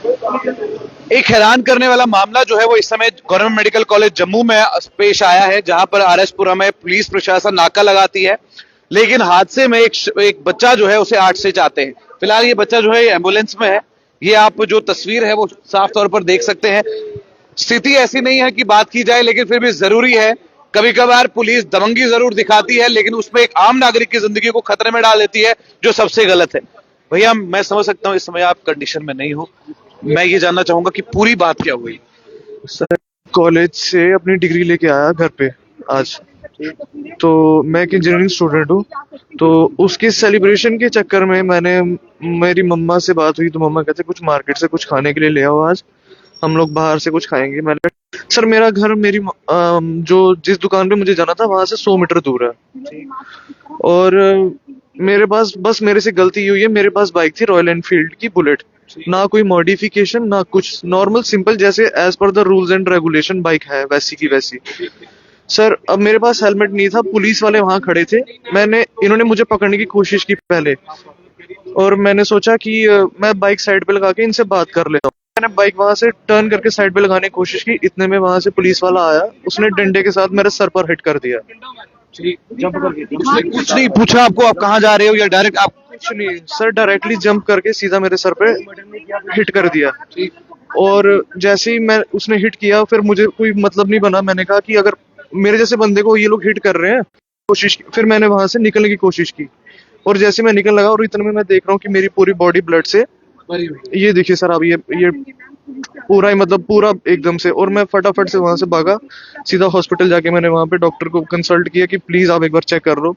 एक हैरान करने वाला मामला जो है वो इस समय गवर्नमेंट मेडिकल कॉलेज जम्मू में पेश आया है, जहां पर आरएसपुरा में पुलिस प्रशासन नाका लगाती है, लेकिन हादसे में एक बच्चा जो है उसे 8 से जाते हैं। फिलहाल ये बच्चा जो है एम्बुलेंस में है। ये आप जो तस्वीर है वो साफ तौर पर देख सकते हैं। स्थिति ऐसी नहीं है कि बात की जाए, लेकिन फिर भी जरूरी है। कभी कभार पुलिस दमंगी जरूर दिखाती है, लेकिन उसमें एक आम नागरिक की जिंदगी को खतरे में डाल देती है, जो सबसे गलत है। भैया, मैं समझ सकता हूँ इस समय आप कंडीशन में नहीं हो। मैं ये जानना चाहूंगा कि पूरी बात क्या हुई। सर, कॉलेज से अपनी डिग्री लेके आया घर पे आज। तो मैं एक इंजीनियरिंग स्टूडेंट हूँ। तो उसके सेलिब्रेशन के चक्कर में मेरी मम्मा से बात हुई, तो मम्मा कहते कुछ मार्केट से कुछ खाने के लिए ले आओ, आज हम लोग बाहर से कुछ खाएंगे। मैंने सर, मेरा घर जो जिस दुकान पे मुझे जाना था वहां से 100 मीटर दूर है। और मेरे पास बस मेरे से गलती हुई है, मेरे पास बाइक थी रॉयल एनफील्ड की बुलेट, ना कोई मॉडिफिकेशन ना कुछ, नॉर्मल सिंपल जैसे as per the rules and regulation bike है वैसी की वैसी। सर, अब मेरे पास हेलमेट नहीं था, पुलिस वाले वहां खड़े थे। इन्होंने मुझे पकड़ने की कोशिश की पहले, और मैंने सोचा कि मैं बाइक साइड पे लगा के इनसे बात कर लेता हूँ। मैंने बाइक वहां से टर्न करके साइड पे लगाने की कोशिश की, इतने में वहां से पुलिस वाला आया, उसने डंडे के साथ मेरे सर पर हिट कर दिया। उसने कुछ नहीं पूछा आपको, आप कहाँ जा रहे हो, या डायरेक्ट आप? कुछ नहीं सर, डायरेक्टली जंप करके सीधा मेरे सर पे हिट कर दिया। और जैसे ही उसने हिट किया, फिर मुझे कोई मतलब नहीं बना। मैंने कहा कि अगर मेरे जैसे बंदे को ये लोग हिट कर रहे हैं, फिर मैंने वहां से निकलने की कोशिश की। और जैसे मैं निकल लगा, और इतने में मैं देख रहा हूँ कि मेरी पूरी बॉडी ब्लड से, ये देखिए सर, अब ये पूरा ही मतलब पूरा एकदम से। और मैं फटाफट से वहां से भागा, सीधा हॉस्पिटल जाके मैंने वहां पे डॉक्टर को कंसल्ट किया कि प्लीज आप एक बार चेक कर लो।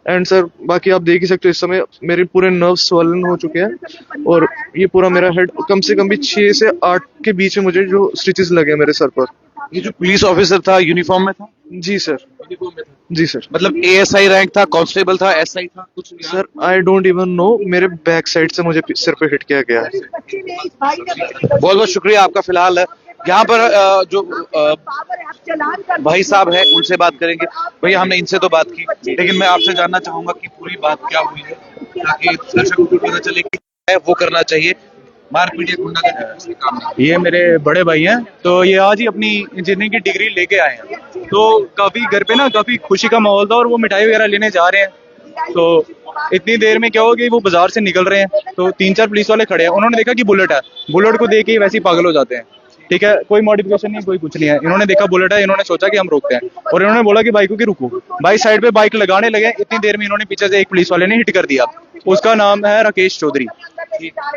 एंड सर, बाकी आप देख ही सकते हो, इस समय मेरे पूरे नर्व स्वलन हो चुके हैं, और ये पूरा मेरा हेड कम से कम भी 6 से 8 के बीच में मुझे जो स्टिचेस लगे मेरे सर पर। ये जो पुलिस ऑफिसर था यूनिफॉर्म में था? जी सर। जी सर। मतलब एएसआई रैंक था, कांस्टेबल था, एसआई था, कुछ नहीं? Sir, I don't even know, मेरे बैक साइड से मुझे सिर पे हिट किया गया है। बहुत बहुत शुक्रिया आपका। फिलहाल यहाँ पर जो भाई साहब है उनसे बात करेंगे। भैया, हमने इनसे तो बात की, लेकिन मैं आपसे जानना चाहूंगा कि पूरी बात क्या हुई है, ताकि दर्शकों को पता चले कि क्या है वो करना चाहिए। मारपीट या गुंडागर्दी काम नहीं। ये मेरे बड़े भाई हैं, तो ये आज ही अपनी इंजीनियरिंग की डिग्री लेके आए हैं। तो काफी घर पे ना काफी खुशी का माहौल था, और वो मिठाई वगैरह लेने जा रहे हैं। तो इतनी देर में क्या हो गई, वो बाजार से निकल रहे हैं, तो 3-4 पुलिस वाले खड़े हैं। उन्होंने देखा कि बुलेट है, बुलेट को देख के वैसे ही पागल हो जाते हैं। ठीक है, कोई मॉडिफिकेशन नहीं, कोई कुछ नहीं है। इन्होंने देखा बुलेट है, इन्होंने सोचा कि हम रोकते हैं, और इन्होंने बोला कि बाइक की रुको। बाइक साइड पे बाइक लगाने लगे, इतनी देर में इन्होंने पीछे से एक पुलिस वाले ने हिट कर दिया। उसका नाम है राकेश चौधरी,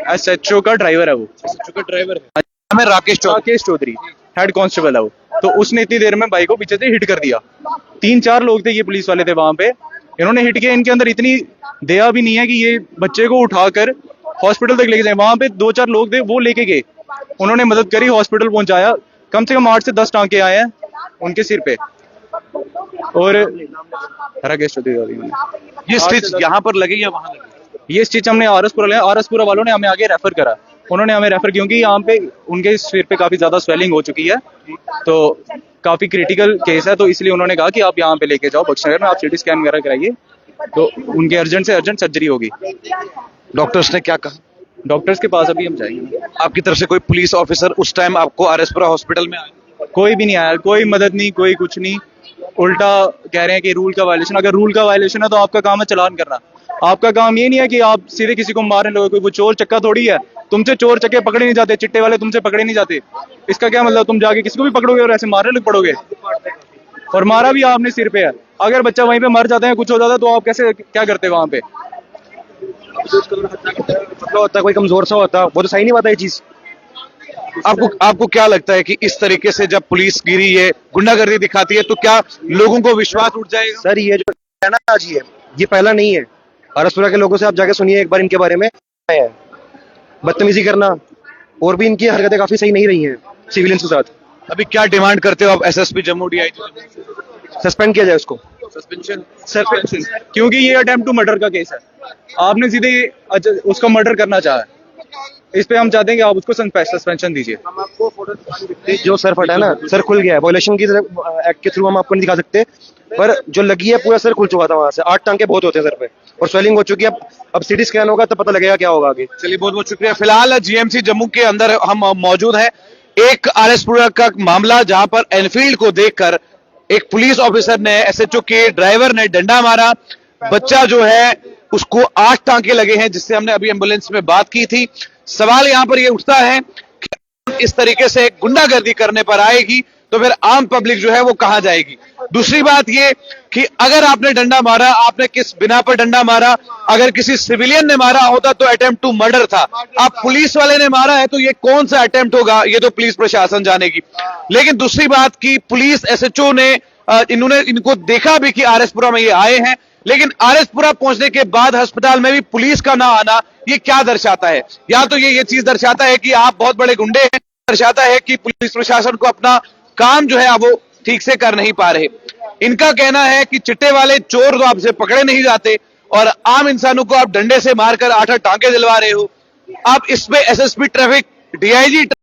एसएचओ का ड्राइवर है वो। का ड्राइवर है, नाम है राकेश चौधरी, हेड कांस्टेबल है वो। तो उसने इतनी देर में बाइक को पीछे से हिट कर दिया। 3-4 लोग थे, ये पुलिस वाले थे वहां पे। इन्होंने हिट किया, इनके अंदर इतनी दया भी नहीं है कि ये बच्चे को उठाकर हॉस्पिटल तक लेके जाए। वहां पे 2-4 लोग थे, वो लेके गए, उन्होंने मदद करी, हॉस्पिटल पहुंचाया। कम से कम 8 से 10 टांके आए हैं उनके सिर पे। और राकेश चौधरी, ये स्टिच यहाँ पर लगे या वहां लगे? ये स्टिच हमने आरएसपुरा वालों ने हमें आगे रेफर करा। उन्होंने हमें रेफर, क्योंकि यहाँ पे उनके सिर पे काफी ज्यादा स्वेलिंग हो चुकी है, तो काफी क्रिटिकल केस है। तो इसलिए उन्होंने कहा कि आप यहाँ पे लेके जाओ बख्शनगर में, आप सीटी स्कैन वगैरह कराइए, तो उनके अर्जेंट से अर्जेंट सर्जरी होगी। डॉक्टर्स ने क्या कहा? डॉक्टर्स के पास अभी हम जाएंगे। आपकी तरफ से कोई पुलिस ऑफिसर उस टाइम आपको आरएसपुरा हॉस्पिटल में आया? कोई भी नहीं आया, कोई मदद नहीं, कोई कुछ नहीं। उल्टा कह रहे हैं कि रूल का वायलेशन। अगर रूल का वायलेशन है तो आपका काम है चालान करना। आपका काम ये नहीं है कि आप सीधे किसी को मारने लोगे। कोई वो चोर चक्का थोड़ी है, तुमसे चोर चक्के पकड़े नहीं जाते, चिट्टे वाले तुमसे पकड़े नहीं जाते। इसका क्या मतलब, तुम जाके किसी को भी पकड़ोगे और ऐसे मारने लग पड़ोगे? और मारा भी आपने सिर पे है। अगर बच्चा वहीं पे मर जाता है, कुछ हो जाता है, तो आप कैसे क्या करते वहां पे? होता कोई कमजोर सा होता, वो तो सही नहीं बात है ये चीज। आपको क्या लगता है कि इस तरीके से जब पुलिस गिरी है, गुंडागर्दी दिखाती है, तो क्या लोगों को विश्वास उठ जाएगा? सर, ये जो है ना आज, ये पहला नहीं है। आरएसपुरा के लोगों से आप जाके सुनिए एक बार इनके बारे में। बदतमीजी करना, और भी इनकी हरकतें काफी सही नहीं रही हैं सिविलियंस के साथ। अभी क्या डिमांड करते हो आप एसएसपी जम्मू डीआईजी? सस्पेंड किया जाए उसको। सस्पेंशन, क्योंकि ये अटेम्प्ट टू मर्डर का केस है। आपने सीधे उसका मर्डर करना चाहा है, इस पे हम चाहते हैं कि आप उसको सस्पेंशन दीजिए। जो सर फटा है ना, सर खुल गया है, वायलेशन की एक्ट के थ्रू हम आपको नहीं दिखा सकते, पर जो लगी है पूरा सर खुल चुका था वहां से, 8 टांके बहुत होते हैं सर पे, और स्वेलिंग हो चुकी है। अब सिटी स्कैन होगा तब पता लगेगा क्या होगा आगे। चलिए बहुत बहुत शुक्रिया। फिलहाल जीएमसी जम्मू के अंदर हम मौजूद हैं। एक आरएसपुरा का मामला जहां पर एनफील्ड को देखकर एक पुलिस ऑफिसर ने, एसएचओ के ड्राइवर ने डंडा मारा। बच्चा जो है उसको 8 टांके लगे हैं, जिससे हमने अभी एम्बुलेंस में बात की थी। सवाल यहां पर यह उठता है कि इस तरीके से गुंडागर्दी करने पर आएगी तो फिर आम पब्लिक जो है वो कहां जाएगी। दूसरी बात ये कि अगर आपने डंडा मारा, आपने किस बिना पर डंडा मारा? अगर किसी सिविलियन ने मारा होता तो अटेम्प्ट टू मर्डर था। अब पुलिस वाले ने मारा है तो ये कौन सा अटेम्प्ट होगा, ये तो पुलिस प्रशासन जानेगी। लेकिन दूसरी बात की पुलिस एसएचओ ने इन्होंने इनको देखा भी कि आरएसपुरा में ये आए हैं, लेकिन आरएसपुरा पहुंचने के बाद अस्पताल में भी पुलिस का ना आना ये क्या दर्शाता है? या तो ये चीज दर्शाता है कि आप बहुत बड़े गुंडे हैं, दर्शाता है कि पुलिस प्रशासन को अपना काम जो है वो ठीक से कर नहीं पा रहे। इनका कहना है कि चिट्टे वाले चोर तो आपसे पकड़े नहीं जाते और आम इंसानों को आप डंडे से मारकर 8 टांके दिलवा रहे हो। आप इस पे एसएसपी ट्रैफिक, डीआईजी